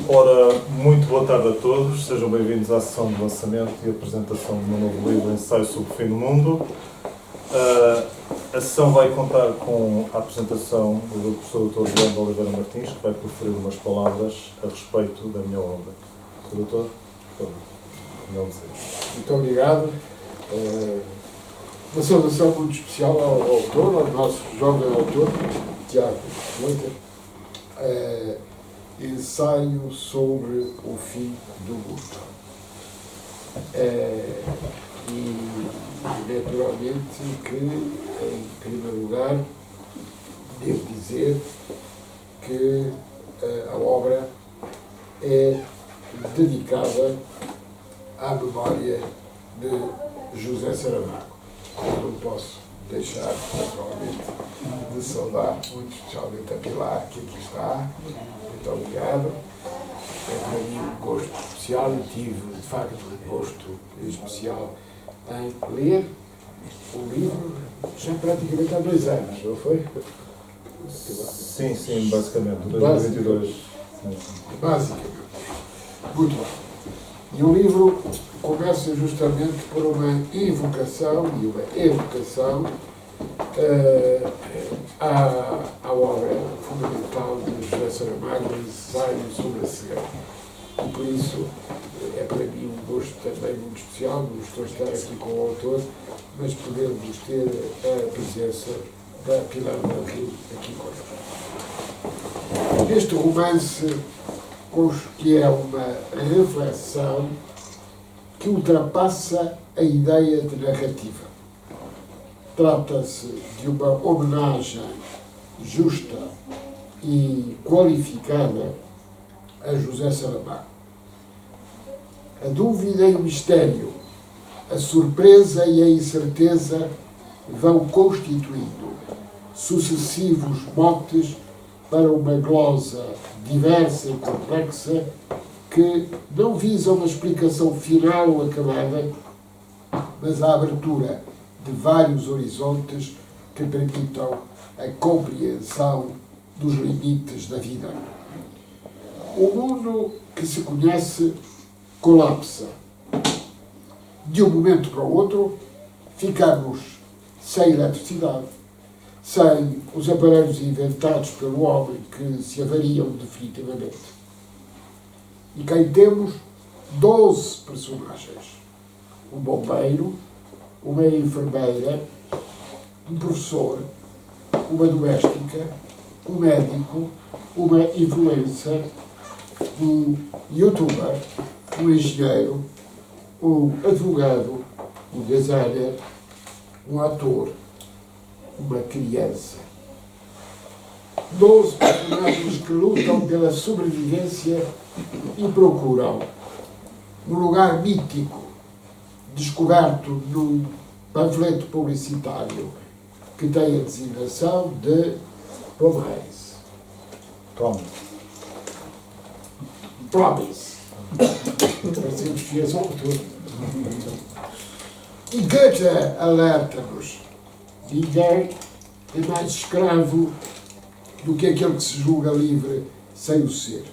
Ora, muito boa tarde a todos, sejam bem-vindos à sessão de lançamento e apresentação do meu novo livro, Ensaio sobre o Fim do Mundo. A sessão vai contar com a apresentação do professor Dr. João de Oliveira Martins, que vai proferir umas palavras a respeito da minha obra. Doutor, não sei. Muito obrigado. Uma saudação muito especial ao autor, ao nosso jovem autor, Tiago Moita. Ensaio sobre o fim do mundo. E, naturalmente, que, em primeiro lugar, devo dizer que a obra é dedicada à memória de José Saramago. Eu não posso deixar, naturalmente, de saudar muito especialmente a Pilar, que aqui está. Muito obrigado. É para mim um gosto especial e tive, de facto, um gosto especial em ler o livro já praticamente há 2 anos, não foi? Sim, basicamente, 2022. Basicamente. Muito bem. E o livro começa justamente por uma invocação e uma evocação à obra fundamental de José Saramago, Ensaio sobre a Cegueira. E por isso é para mim um gosto também muito especial, não estou a estar aqui com o autor, mas podermos ter a presença da Pilar Del Rio aqui connosco. Este romance, que é uma reflexão que ultrapassa a ideia de narrativa. Trata-se de uma homenagem justa e qualificada a José Saramago. A dúvida e o mistério, a surpresa e a incerteza vão constituindo sucessivos motes para uma glosa diversa e complexa que não visa uma explicação final ou acabada, mas a abertura de vários horizontes que permitam a compreensão dos limites da vida. O mundo que se conhece colapsa. De um momento para o outro, ficamos sem eletricidade, sem os aparelhos inventados pelo homem que se avariam definitivamente. E quem temos 12 personagens. Um bombeiro, uma enfermeira, um professor, uma doméstica, um médico, uma influencer, um youtuber, um engenheiro, um advogado, um designer, um ator, uma criança. 12 personagens que lutam pela sobrevivência e procuram um lugar mítico descoberto num panfleto publicitário que tem a designação de Promise. E Goethe alerta-nos: ninguém é mais escravo do que aquele que se julga livre sem o ser.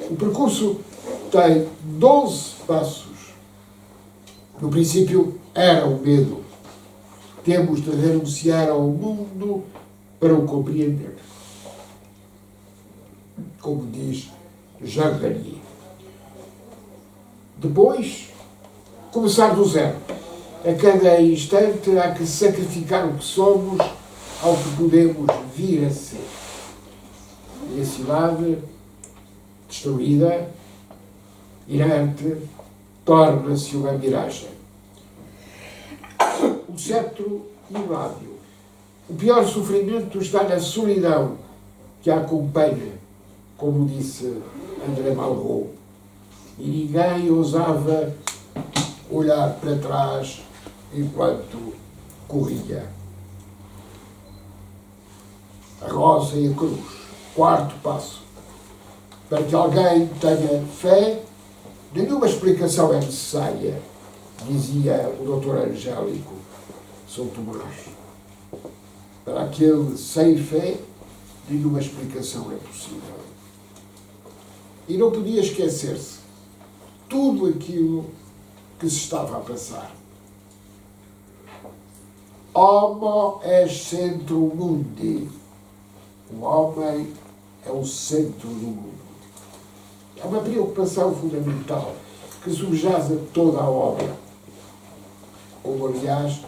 O percurso tem 12 passos. No princípio era o medo. Temos de renunciar ao mundo para o compreender. Como diz Jean Grenier. Depois, começar do zero. A cada instante há que sacrificar o que somos ao que podemos vir a ser. E a cidade, destruída, inerte, torna-se uma miragem. O cetro e o lábio. O pior sofrimento está na solidão que a acompanha, como disse André Malraux. E ninguém ousava olhar para trás enquanto corria. A rosa e a cruz. 4º passo. Para que alguém tenha fé, nenhuma explicação é necessária, dizia o Dr. Angélico Souto Moraes. Para aquele sem fé, nenhuma explicação é possível. E não podia esquecer-se tudo aquilo que se estava a passar. Homo est centrum mundi. O homem é o centro do mundo. É uma preocupação fundamental que subjaz a toda a obra. Como, aliás,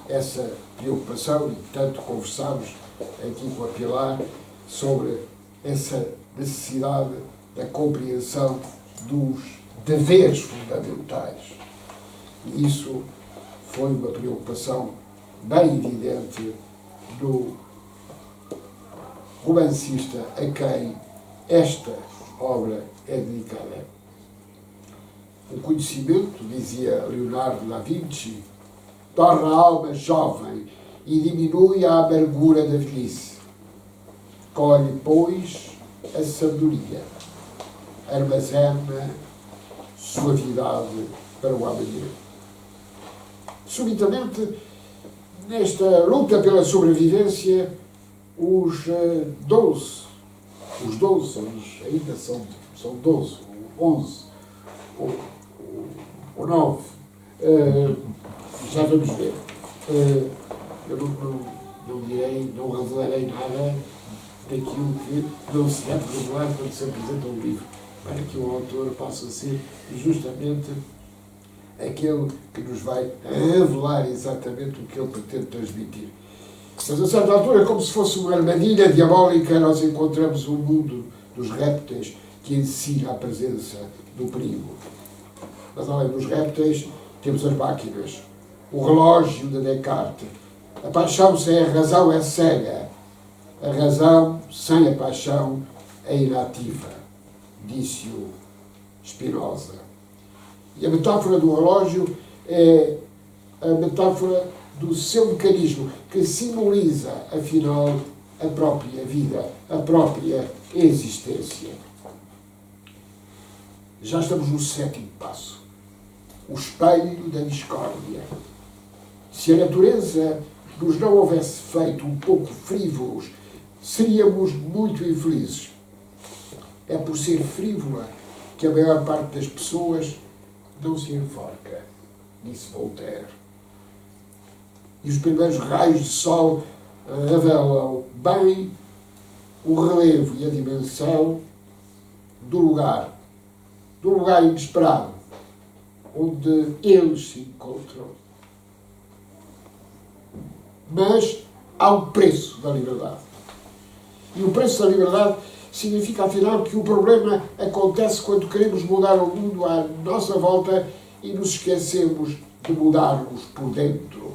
essa preocupação, e tanto conversámos aqui com a Pilar, sobre essa necessidade da compreensão dos deveres fundamentais. E isso foi uma preocupação bem evidente do romancista a quem esta obra é dedicada. O conhecimento, dizia Leonardo da Vinci, torna a alma jovem e diminui a amargura da velhice. Colhe, pois, a sabedoria, armazena suavidade para o amanhã. Subitamente, nesta luta pela sobrevivência, os 12, ainda são 12, 11, ou 9, já vamos ver. Eu não revelarei nada daquilo que não se deve revelar quando se apresenta um livro, para que o autor possa ser justamente aquele que nos vai revelar exatamente o que ele pretende transmitir. Mas a certa altura, como se fosse uma armadilha diabólica, nós encontramos o mundo dos répteis que ensina a presença do perigo. Mas além dos répteis, temos as máquinas, o relógio de Descartes. A paixão sem a razão é cega. A razão sem a paixão é inativa, disse-o Spinoza. E a metáfora do relógio é a metáfora do seu mecanismo, que simboliza, afinal, a própria vida, a própria existência. Já estamos no 7º passo, o espelho da discórdia. Se a natureza nos não houvesse feito um pouco frívolos, seríamos muito infelizes. É por ser frívola que a maior parte das pessoas não se enforca, disse Voltaire. E os primeiros raios de sol revelam bem o relevo e a dimensão do lugar inesperado, onde eles se encontram. Mas há um preço da liberdade. E o preço da liberdade significa, afinal, que o problema acontece quando queremos mudar o mundo à nossa volta e nos esquecemos de mudarmos por dentro.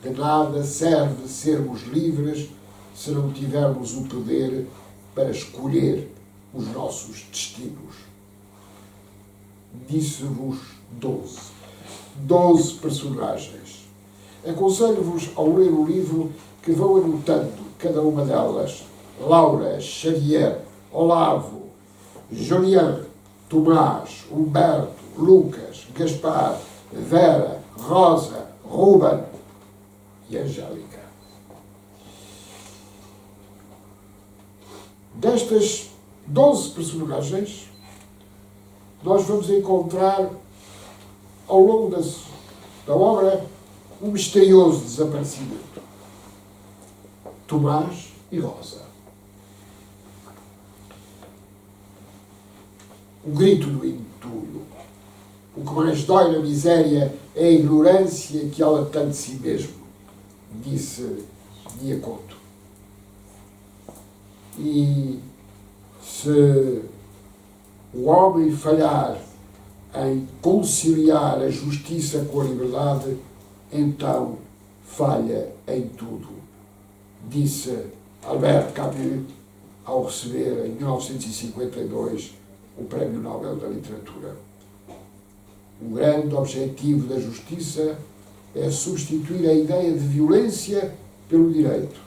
De nada serve sermos livres se não tivermos o poder para escolher os nossos destinos. Disse-vos 12 personagens. Aconselho-vos, ao ler o livro, que vão anotando cada uma delas: Laura, Xavier, Olavo, Julián, Tomás, Humberto, Lucas, Gaspar, Vera, Rosa, Ruben e Angélica. Destas 12 personagens, nós vamos encontrar, ao longo da obra, um misterioso desaparecimento. Tomás e Rosa. O grito do entulho. O que mais dói na miséria é a ignorância que ela tem de si mesmo, disse Diaconto. E se o homem falhar em conciliar a justiça com a liberdade, então falha em tudo, disse Albert Camus ao receber, em 1952, o Prémio Nobel da Literatura. O grande objetivo da justiça é substituir a ideia de violência pelo direito,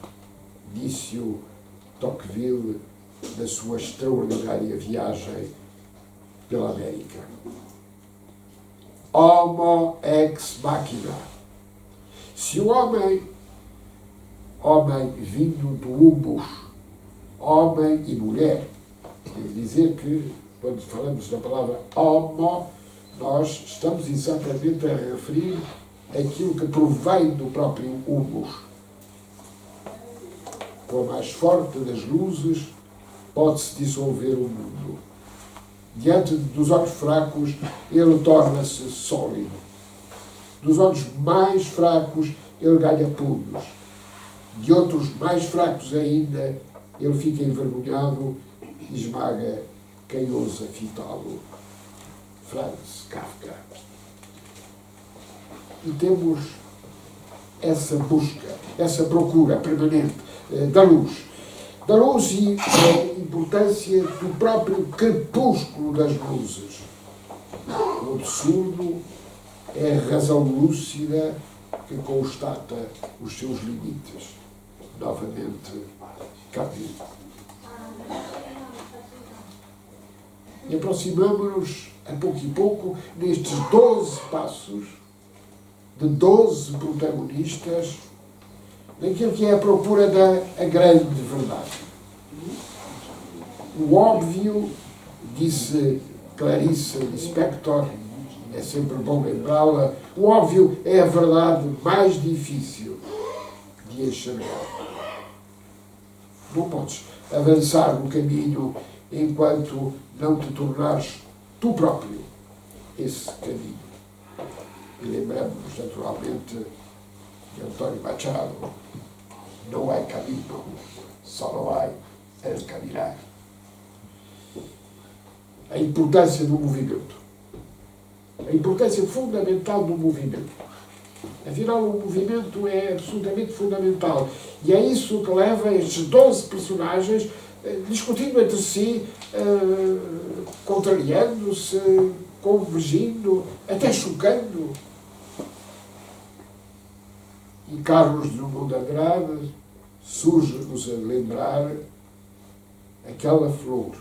disse-o Tocqueville da sua extraordinária viagem pela América. Homo ex machina. Se o homem vindo do humus, homem e mulher. Quer dizer que, quando falamos da palavra homo, nós estamos exatamente a referir aquilo que provém do próprio humus. Com a mais forte das luzes, pode-se dissolver o mundo. Diante dos olhos fracos, ele torna-se sólido. Dos olhos mais fracos, ele ganha pulos. De outros mais fracos ainda, ele fica envergonhado e esmaga quem ousa fitá-lo. Franz Kafka. E temos essa busca, essa procura permanente da luz. Da luz e a importância do próprio crepúsculo das luzes. O absurdo é a razão lúcida que constata os seus limites. Novamente, Camus. E aproximamos-nos, a pouco e pouco, nestes 12 passos, de 12 protagonistas, daquilo que é a procura da grande verdade. O óbvio, disse Clarice Lispector, é sempre bom lembrá-la, o óbvio é a verdade mais difícil de enxergar. Não podes avançar no caminho enquanto não te tornares tu próprio esse caminho. E lembramos, naturalmente, de António Machado, não há caminho, só há el caminar. A importância do movimento. A importância fundamental do movimento. Afinal, o movimento é absolutamente fundamental. E é isso que leva estes 12 personagens discutindo entre si, contrariando-se, convergindo, até chocando. E Carlos Drummond de Andrade surge-nos a lembrar aquela flor.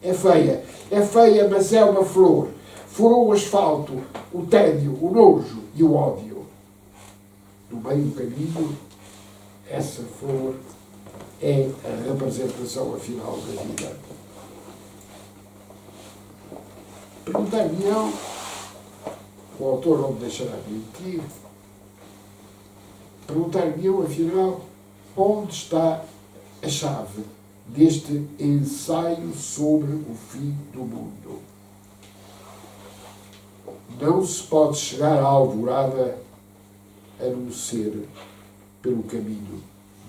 É feia, mas é uma flor. Furou o asfalto, o tédio, o nojo e o ódio. No meio do caminho, essa flor é a representação, afinal, da vida. Perguntar-me-ão, o autor não me deixará mentir, perguntar-me-ão, afinal, onde está a chave deste ensaio sobre o fim do mundo? Não se pode chegar à alvorada a não ser pelo caminho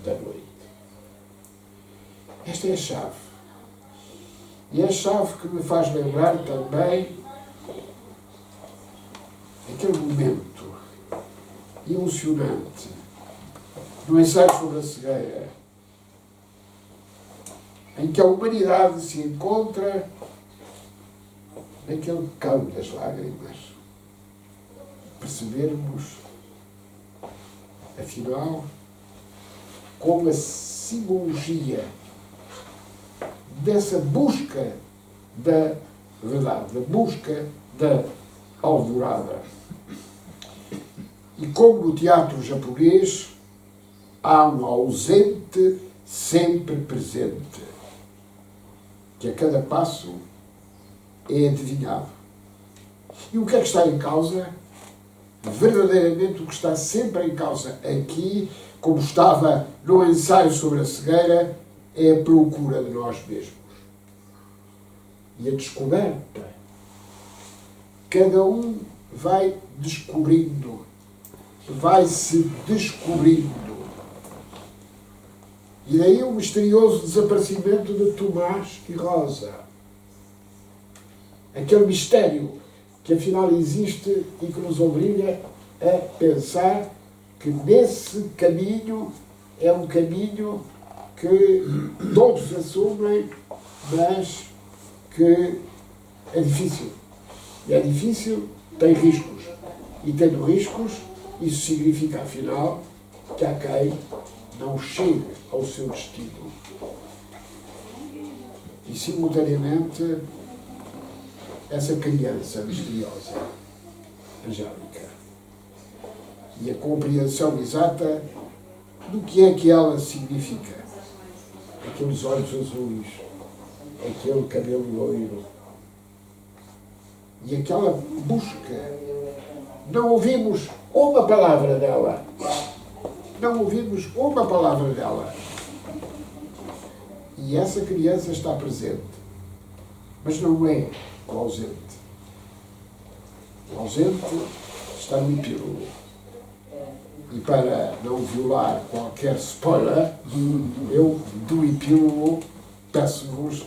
da noite. Esta é a chave. E é a chave que me faz lembrar também aquele momento emocionante no ensaio sobre a cegueira, em que a humanidade se encontra naquele cão das lágrimas. Percebermos, afinal, como a simbologia dessa busca da verdade, da busca da alvorada. E como no teatro japonês, há um ausente sempre presente, que a cada passo é adivinhado. E o que é que está em causa? Verdadeiramente o que está sempre em causa aqui, como estava no ensaio sobre a cegueira, é a procura de nós mesmos. E a descoberta. Cada um vai descobrindo, vai se descobrindo. E daí o misterioso desaparecimento de Tomás e Rosa. Aquele mistério que afinal existe e que nos obriga a pensar que nesse caminho é um caminho que todos assumem, mas que é difícil. E é difícil, tem riscos. E tendo riscos, isso significa, afinal, que há quem não chegue ao seu destino. E, simultaneamente, essa criança misteriosa, Angélica, e a compreensão exata do que é que ela significa. aqueles olhos azuis, aquele cabelo loiro e aquela busca. Não ouvimos uma palavra dela. Não ouvimos uma palavra dela. E essa criança está presente, mas não é o ausente. O ausente está no epílogo. E para não violar qualquer spoiler, eu, do epílogo, peço-vos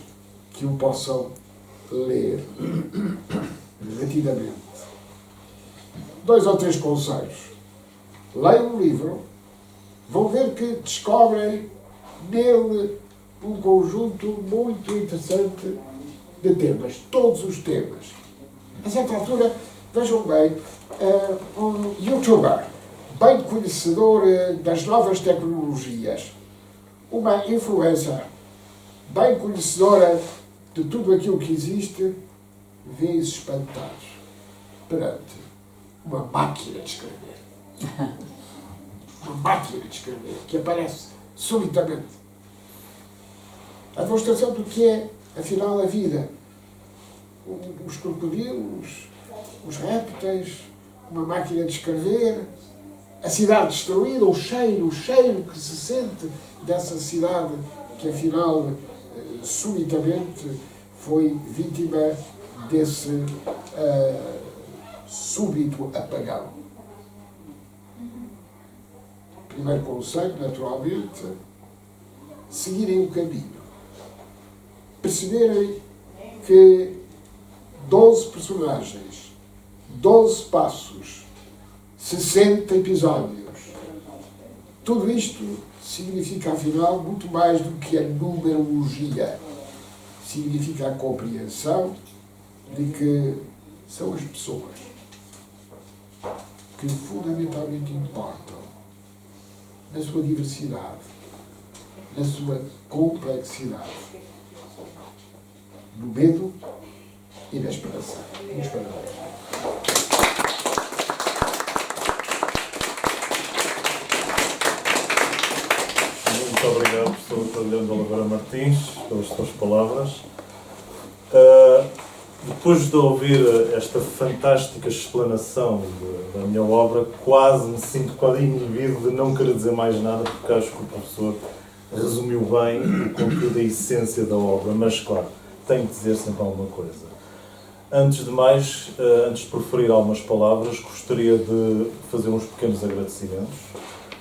que o possam ler repetidamente. 2 ou 3 conselhos. Leiam o livro, vão ver que descobrem nele um conjunto muito interessante de temas, todos os temas. A certa altura, vejam bem, um youtuber, bem conhecedor das novas tecnologias, uma influencer, bem conhecedora de tudo aquilo que existe, vê-se espantados perante uma máquina de escrever. Uma máquina de escrever que aparece subitamente. A demonstração do que é, afinal, a vida. Os crocodilos, os répteis, uma máquina de escrever, a cidade destruída, o cheiro que se sente dessa cidade que, afinal, subitamente foi vítima desse súbito apagão. Primeiro conselho, naturalmente, seguirem o caminho. Perceberem que 12 personagens, 12 passos, 60 episódios, tudo isto significa, afinal, muito mais do que a numerologia. Significa a compreensão de que são as pessoas que fundamentalmente importam na sua diversidade, na sua complexidade, no medo e na esperança. Muitos parabéns. Muito obrigado, professor Leandro Oliveira Martins, pelas suas palavras. Depois de ouvir esta fantástica explanação da minha obra, quase me sinto quase inibido de não querer dizer mais nada, porque acho que o professor resumiu bem o conteúdo e a essência da obra, mas, claro, tenho que dizer sempre alguma coisa. Antes de mais, antes de proferir algumas palavras, gostaria de fazer uns pequenos agradecimentos.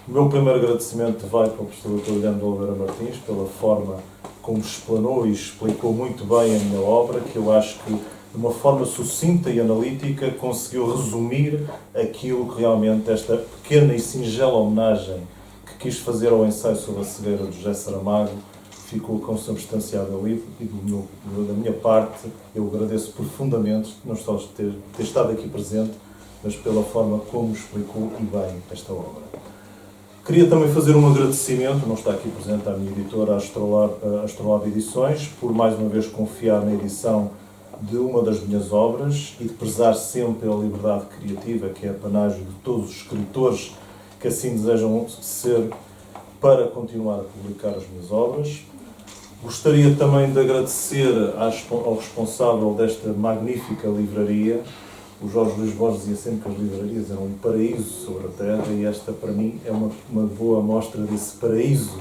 O meu primeiro agradecimento vai para o professor Dr. Leandro Oliveira Martins, pela forma como explanou e explicou muito bem a minha obra, que eu acho que, de uma forma sucinta e analítica, conseguiu resumir aquilo que realmente esta pequena e singela homenagem que quis fazer ao ensaio sobre a cegueira de José Saramago ficou consubstanciado ao livro, e da minha parte eu agradeço profundamente, não só de ter estado aqui presente, mas pela forma como explicou e bem esta obra. Queria também fazer um agradecimento, não está aqui presente, à minha editora, a Astrolab Edições, por mais uma vez confiar na edição de uma das minhas obras e de prezar sempre a liberdade criativa, que é apanágio de todos os escritores que assim desejam ser, para continuar a publicar as minhas obras. Gostaria também de agradecer ao responsável desta magnífica livraria. O Jorge Luís Borges dizia sempre que as livrarias eram um paraíso sobre a terra, e esta, para mim, é uma boa amostra desse paraíso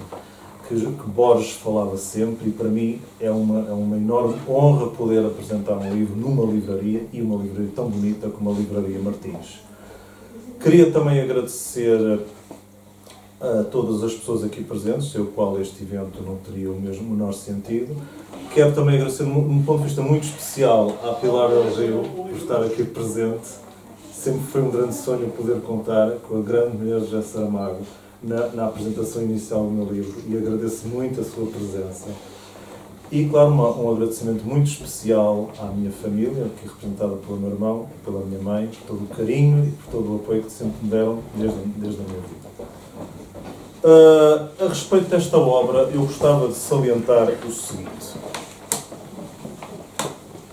que Borges falava sempre, e para mim é uma enorme honra poder apresentar um livro numa livraria, e uma livraria tão bonita como a Livraria Martins. Queria também agradecer a todas as pessoas aqui presentes, sem o qual este evento não teria o menor sentido. Quero também agradecer, num ponto de vista muito especial, à Pilar Del Gil por estar aqui presente. Sempre foi um grande sonho poder contar com a grande mulher José Saramago na apresentação inicial do meu livro, e agradeço muito a sua presença. E, claro, um agradecimento muito especial à minha família, aqui representada pelo meu irmão, pela minha mãe, por todo o carinho e por todo o apoio que sempre me deram desde a minha vida. A respeito desta obra, eu gostava de salientar o seguinte.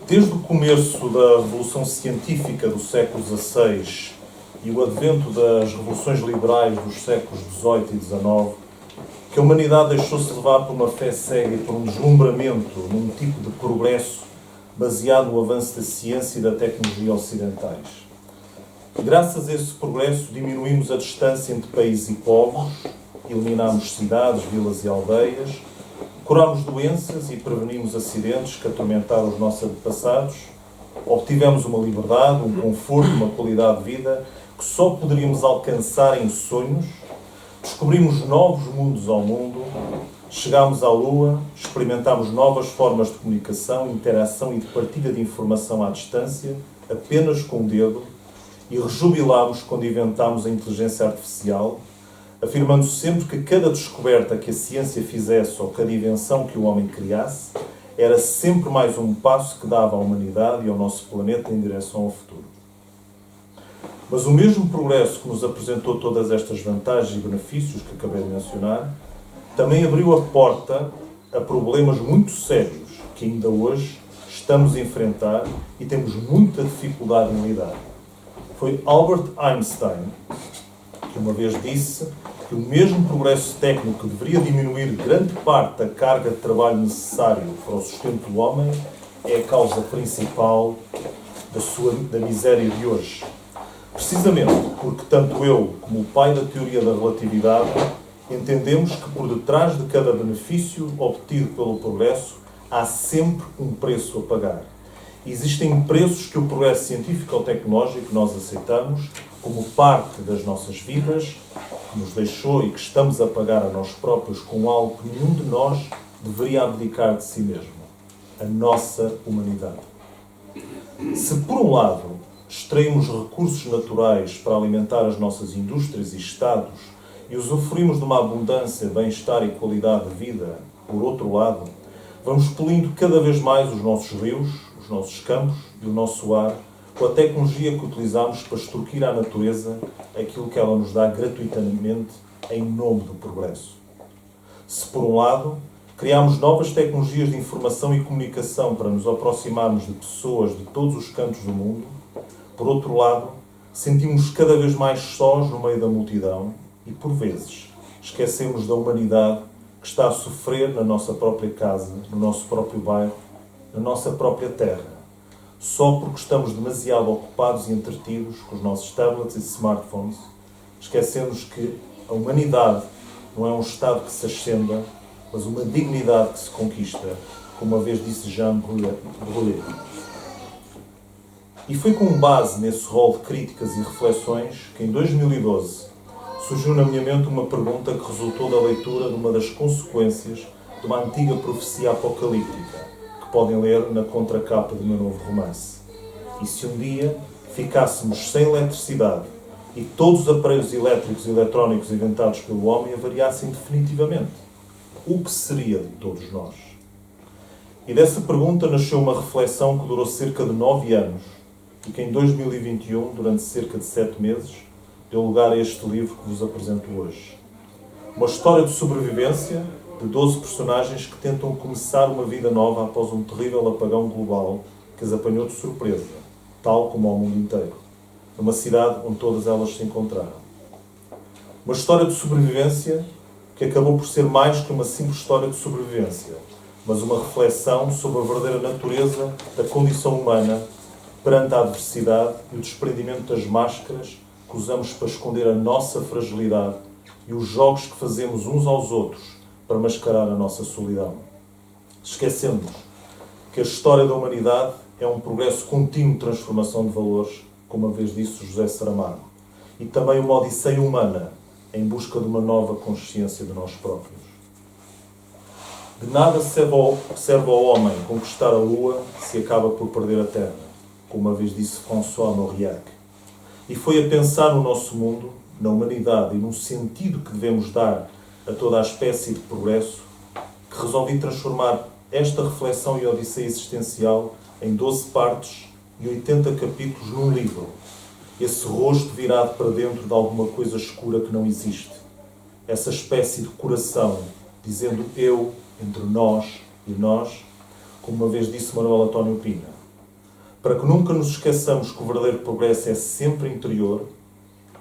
Desde o começo da Revolução Científica do século XVI e o advento das revoluções liberais dos séculos XVIII e XIX, que a humanidade deixou-se levar por uma fé cega e por um deslumbramento num tipo de progresso baseado no avanço da ciência e da tecnologia ocidentais. Graças a esse progresso, diminuímos a distância entre países e povos, eliminámos cidades, vilas e aldeias, curámos doenças e prevenimos acidentes que atormentaram os nossos antepassados, obtivemos uma liberdade, um conforto, uma qualidade de vida que só poderíamos alcançar em sonhos, descobrimos novos mundos ao mundo, chegámos à Lua, experimentámos novas formas de comunicação, interação e de partilha de informação à distância, apenas com o dedo, e rejubilámos quando inventámos a inteligência artificial, afirmando sempre que cada descoberta que a ciência fizesse ou cada invenção que o homem criasse era sempre mais um passo que dava à humanidade e ao nosso planeta em direção ao futuro. Mas o mesmo progresso que nos apresentou todas estas vantagens e benefícios que acabei de mencionar, também abriu a porta a problemas muito sérios que ainda hoje estamos a enfrentar e temos muita dificuldade em lidar. Foi Albert Einstein que uma vez disse que o mesmo progresso técnico que deveria diminuir grande parte da carga de trabalho necessário para o sustento do homem é a causa principal da miséria de hoje. Precisamente porque tanto eu como o pai da teoria da relatividade entendemos que por detrás de cada benefício obtido pelo progresso há sempre um preço a pagar. Existem preços que o progresso científico ou tecnológico nós aceitamos como parte das nossas vidas, que nos deixou e que estamos a pagar a nós próprios com algo que nenhum de nós deveria abdicar de si mesmo: a nossa humanidade. Se, por um lado, extraímos recursos naturais para alimentar as nossas indústrias e Estados e usufruímos de uma abundância, bem-estar e qualidade de vida, por outro lado, vamos poluindo cada vez mais os nossos rios, os nossos campos e o nosso ar com a tecnologia que utilizamos para extorquir à natureza aquilo que ela nos dá gratuitamente em nome do progresso. Se, por um lado, criamos novas tecnologias de informação e comunicação para nos aproximarmos de pessoas de todos os cantos do mundo, por outro lado, sentimos cada vez mais sós no meio da multidão e, por vezes, esquecemos da humanidade que está a sofrer na nossa própria casa, no nosso próprio bairro, na nossa própria terra, só porque estamos demasiado ocupados e entretidos com os nossos tablets e smartphones, esquecemos que a humanidade não é um estado que se ascenda, mas uma dignidade que se conquista, como uma vez disse Jean Brulé. E foi com base nesse rol de críticas e reflexões que em 2012 surgiu na minha mente uma pergunta que resultou da leitura de uma das consequências de uma antiga profecia apocalíptica, que podem ler na contracapa do meu novo romance. E se um dia ficássemos sem eletricidade e todos os aparelhos elétricos e eletrónicos inventados pelo homem avariassem definitivamente, o que seria de todos nós? E dessa pergunta nasceu uma reflexão que durou cerca de 9 anos e que em 2021, durante cerca de 7 meses, deu lugar a este livro que vos apresento hoje. Uma história de sobrevivência de 12 personagens que tentam começar uma vida nova após um terrível apagão global que as apanhou de surpresa, tal como ao mundo inteiro, numa cidade onde todas elas se encontraram. Uma história de sobrevivência que acabou por ser mais que uma simples história de sobrevivência, mas uma reflexão sobre a verdadeira natureza da condição humana perante a adversidade e o desprendimento das máscaras que usamos para esconder a nossa fragilidade e os jogos que fazemos uns aos outros para mascarar a nossa solidão. Esquecemos que a história da humanidade é um progresso contínuo de transformação de valores, como uma vez disse José Saramago, e também uma odisseia humana em busca de uma nova consciência de nós próprios. De nada serve ao homem conquistar a Lua se acaba por perder a Terra, como uma vez disse François Mauriac. E foi a pensar no nosso mundo, na humanidade e no sentido que devemos dar a toda a espécie de progresso, que resolvi transformar esta reflexão e odisseia existencial em 12 partes e 80 capítulos num livro. Esse rosto virado para dentro de alguma coisa escura que não existe. Essa espécie de coração, dizendo eu, entre nós e nós, como uma vez disse Manuel António Pina. Para que nunca nos esqueçamos que o verdadeiro progresso é sempre interior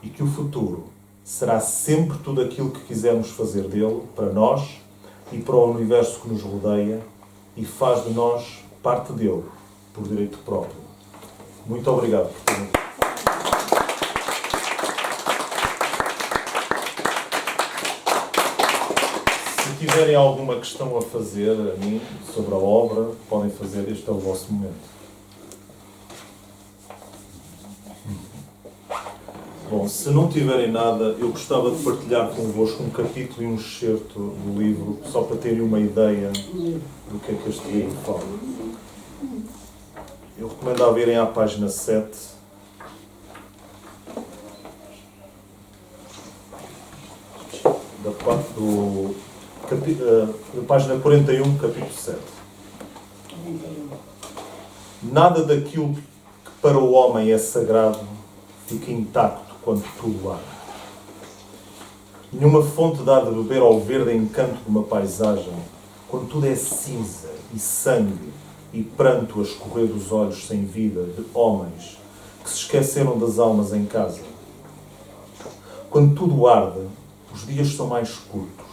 e que o futuro será sempre tudo aquilo que quisermos fazer dele, para nós e para o universo que nos rodeia, e faz de nós parte dele, por direito próprio. Muito obrigado por terem. Se tiverem alguma questão a fazer a mim sobre a obra, podem fazer, este é o vosso momento. Bom, se não tiverem nada, eu gostava de partilhar convosco um capítulo e um excerto do livro, só para terem uma ideia do que é que este livro fala. Eu recomendo irem à página 7. Da página 41, capítulo 7. Nada daquilo que para o homem é sagrado fica intacto quando tudo arde. Nenhuma fonte dá de beber ao verde encanto de uma paisagem, quando tudo é cinza e sangue e pranto a escorrer dos olhos sem vida de homens que se esqueceram das almas em casa. Quando tudo arde, os dias são mais curtos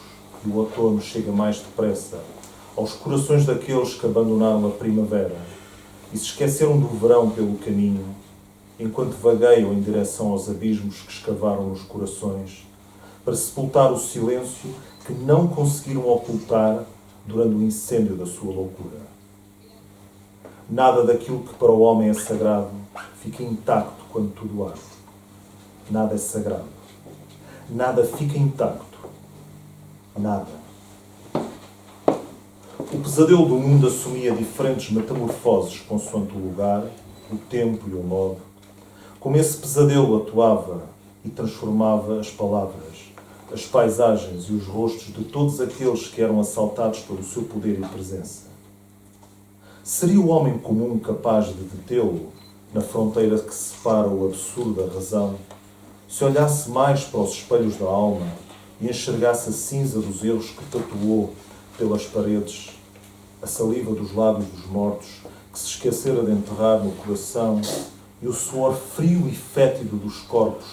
e o outono chega mais depressa aos corações daqueles que abandonaram a primavera e se esqueceram do verão pelo caminho, enquanto vagueiam em direção aos abismos que escavaram nos corações, para sepultar o silêncio que não conseguiram ocultar durante o incêndio da sua loucura. Nada daquilo que para o homem é sagrado fica intacto quando tudo arde. Nada é sagrado. Nada fica intacto. Nada. O pesadelo do mundo assumia diferentes metamorfoses consoante o lugar, o tempo e o modo. Como esse pesadelo atuava e transformava as palavras, as paisagens e os rostos de todos aqueles que eram assaltados pelo seu poder e presença. Seria o homem comum capaz de detê-lo na fronteira que separa o absurdo da razão, se olhasse mais para os espelhos da alma e enxergasse a cinza dos erros que tatuou pelas paredes, a saliva dos lábios dos mortos que se esquecera de enterrar no coração e o suor frio e fétido dos corpos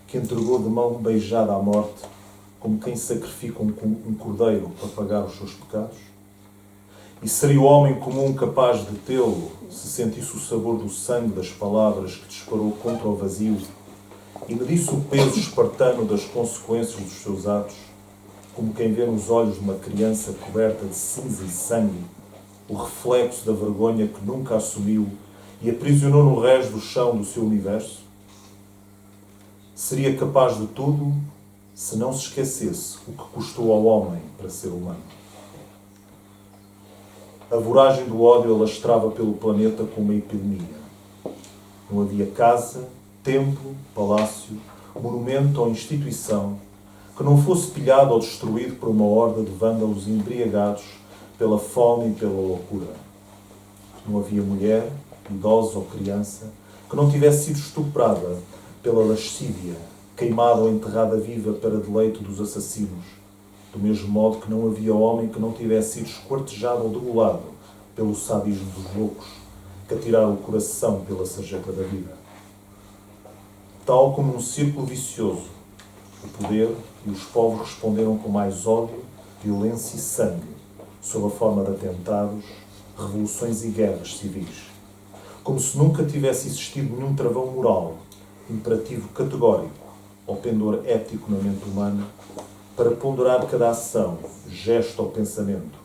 que entregou de mão beijada à morte, como quem sacrifica um cordeiro para pagar os seus pecados? E seria o homem comum capaz de tê-lo se sentisse o sabor do sangue das palavras que disparou contra o vazio e medisse o peso espartano das consequências dos seus atos, como quem vê nos olhos de uma criança coberta de cinza e sangue o reflexo da vergonha que nunca assumiu e aprisionou no rés do chão do seu universo? Seria capaz de tudo se não se esquecesse o que custou ao homem para ser humano. A voragem do ódio alastrava pelo planeta como uma epidemia. Não havia casa, templo, palácio, monumento ou instituição que não fosse pilhado ou destruído por uma horda de vândalos embriagados pela fome e pela loucura. Não havia mulher, idosa ou criança que não tivesse sido estuprada pela lascívia, queimada ou enterrada viva para deleito dos assassinos, do mesmo modo que não havia homem que não tivesse sido esquartejado ou degolado pelo sadismo dos loucos que atiraram o coração pela sarjeta da vida. Tal como um círculo vicioso, o poder e os povos responderam com mais ódio, violência e sangue, sob a forma de atentados, revoluções e guerras civis. Como se nunca tivesse existido nenhum travão moral, imperativo categórico ou pendor ético na mente humana para ponderar cada ação, gesto ou pensamento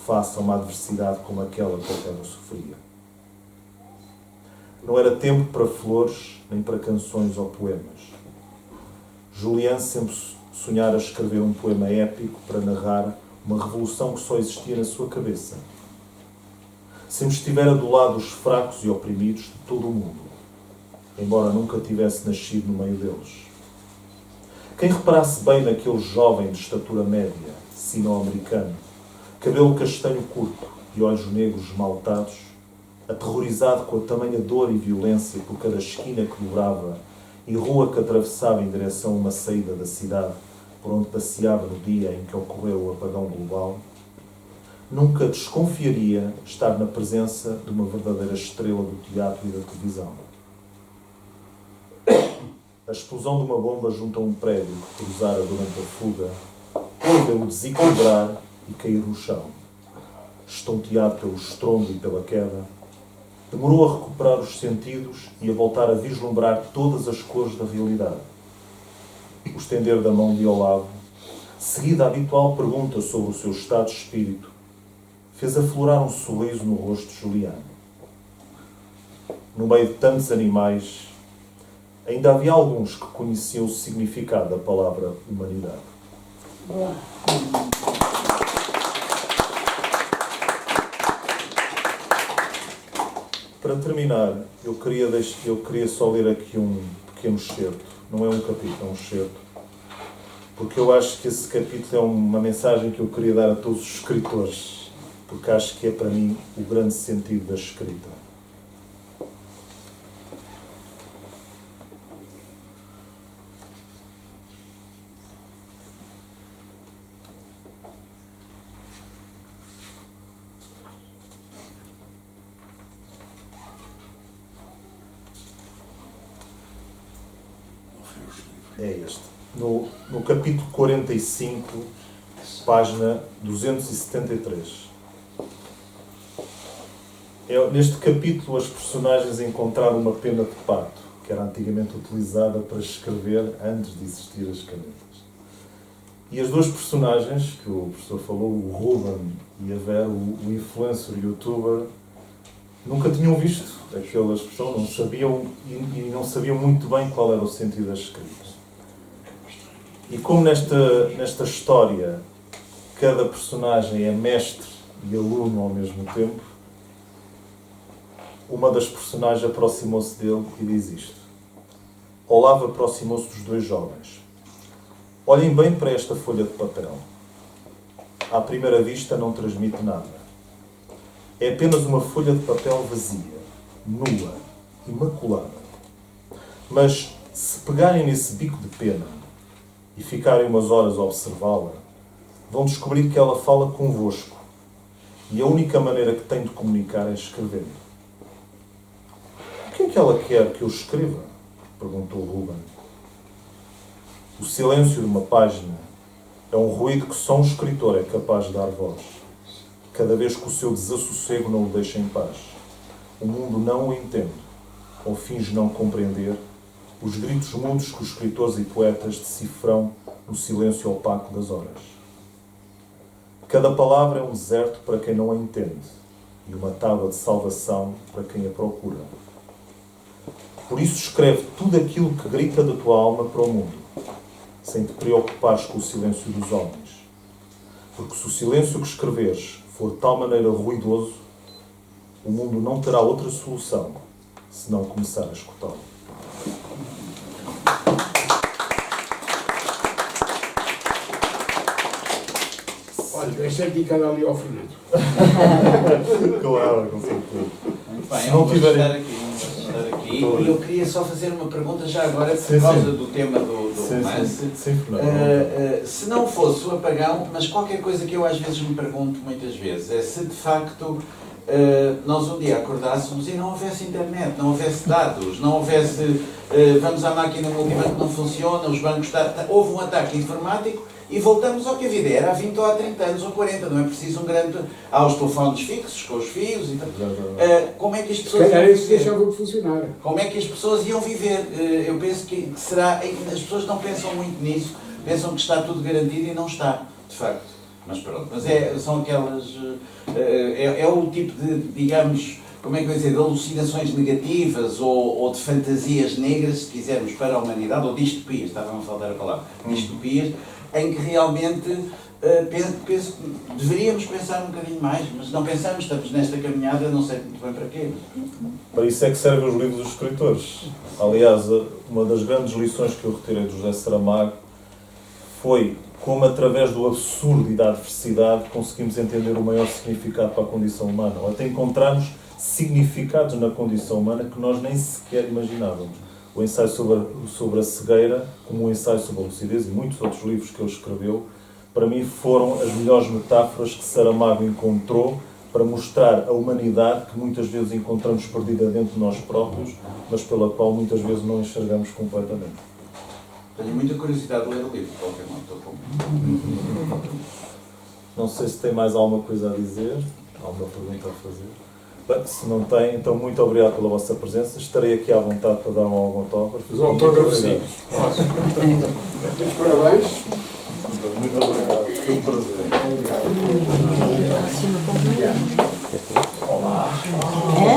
face a uma adversidade como aquela que a Terra sofria. Não era tempo para flores, nem para canções ou poemas. Julian sempre sonhara escrever um poema épico para narrar uma revolução que só existia na sua cabeça. Sempre estivera do lado dos fracos e oprimidos de todo o mundo, embora nunca tivesse nascido no meio deles. Quem reparasse bem naquele jovem de estatura média, sino-americano, cabelo castanho curto e olhos negros esmaltados, aterrorizado com a tamanha dor e violência por cada esquina que dobrava e rua que atravessava em direção a uma saída da cidade por onde passeava no dia em que ocorreu o apagão global, nunca desconfiaria estar na presença de uma verdadeira estrela do teatro e da televisão. a explosão de uma bomba junto a um prédio que cruzara durante a fuga, pôde-o desequilibrar e cair no chão. Estonteado pelo estrondo e pela queda, demorou a recuperar os sentidos e a voltar a vislumbrar todas as cores da realidade. O estender da mão de Olavo, seguida a habitual pergunta sobre o seu estado de espírito, fez aflorar um sorriso no rosto de Juliano. No meio de tantos animais, ainda havia alguns que conheciam o significado da palavra humanidade. Para terminar, eu queria só ler aqui um pequeno excerto. Não é um capítulo, é um excerto. Porque eu acho que esse capítulo é uma mensagem que eu queria dar a todos os escritores. Porque acho que é, para mim, o grande sentido da escrita. É este. No capítulo 45, página 273. Neste capítulo, as personagens encontraram uma pena de pato, que era antigamente utilizada para escrever antes de existir as canetas. E as duas personagens, que o professor falou, o Ruben e a Vera, o influencer youtuber, nunca tinham visto aquela expressão, não sabiam e não sabiam muito bem qual era o sentido das escritas. E como nesta história cada personagem é mestre e aluno ao mesmo tempo, uma das personagens aproximou-se dele e diz isto. Olavo aproximou-se dos dois jovens. Olhem bem para esta folha de papel. À primeira vista não transmite nada. É apenas uma folha de papel vazia, nua, imaculada. Mas se pegarem nesse bico de pena e ficarem umas horas a observá-la, vão descobrir que ela fala convosco e a única maneira que tem de comunicar é escrevendo. O que é que ela quer que eu escreva? Perguntou Ruben. O silêncio de uma página é um ruído que só um escritor é capaz de dar voz, cada vez que o seu desassossego não o deixa em paz. O mundo não o entende, ou finge não compreender, os gritos mudos que os escritores e poetas decifram no silêncio opaco das horas. Cada palavra é um deserto para quem não a entende e uma tábua de salvação para quem a procura. Por isso escreve tudo aquilo que grita da tua alma para o mundo, sem te preocupares com o silêncio dos homens. Porque se o silêncio que escreveres for de tal maneira ruidoso, o mundo não terá outra solução senão começar a escutá-lo. Olha, esta é dedicada ali ao Fernando. Claro, com certeza. Bem, Se não tiverem... estar aqui. E eu queria só fazer uma pergunta já agora, por causa do tema do romance. Sim, Se não fosse o apagão, mas qualquer coisa que eu às vezes me pergunto muitas vezes, é se de facto nós um dia acordássemos e não houvesse internet, não houvesse dados, não houvesse... vamos à máquina multibanco, não funciona, os bancos... houve um ataque informático e voltamos ao que a vida era há 20 ou há 30 anos ou 40, não é preciso um grande... Há os telefones fixos, com os fios e tal. Como é que as pessoas... Se calhar isso deixava de funcionar. Como é que as pessoas iam viver? Eu penso que será... As pessoas não pensam muito nisso, pensam que está tudo garantido e não está, de facto. Mas pronto, mas são aquelas... É o tipo de, digamos, como é que eu ia dizer, de alucinações negativas ou de fantasias negras, se quisermos, para a humanidade, ou distopias, estava a faltar a palavra, distopias, em que realmente penso que deveríamos pensar um bocadinho mais, mas não pensamos, estamos nesta caminhada, não sei muito bem para quê. Para isso é que servem os livros dos escritores. Aliás, uma das grandes lições que eu retirei do José Saramago foi como, através do absurdo e da adversidade, conseguimos entender o maior significado para a condição humana, ou até encontrarmos significados na condição humana que nós nem sequer imaginávamos. O ensaio sobre a cegueira, como o ensaio sobre a lucidez e muitos outros livros que ele escreveu, para mim foram as melhores metáforas que Saramago encontrou para mostrar a humanidade que muitas vezes encontramos perdida dentro de nós próprios, mas pela qual muitas vezes não enxergamos completamente. Tenho muita curiosidade de ler o livro, de qualquer modo, estou com. Não sei se tem mais alguma coisa a dizer, alguma pergunta a fazer. Bem, se não tem, então muito obrigado pela vossa presença. Estarei aqui à vontade para dar algum autógrafo. Os autógrafos, sim. Muitos parabéns. Muito obrigado. Foi um prazer. Obrigado. É?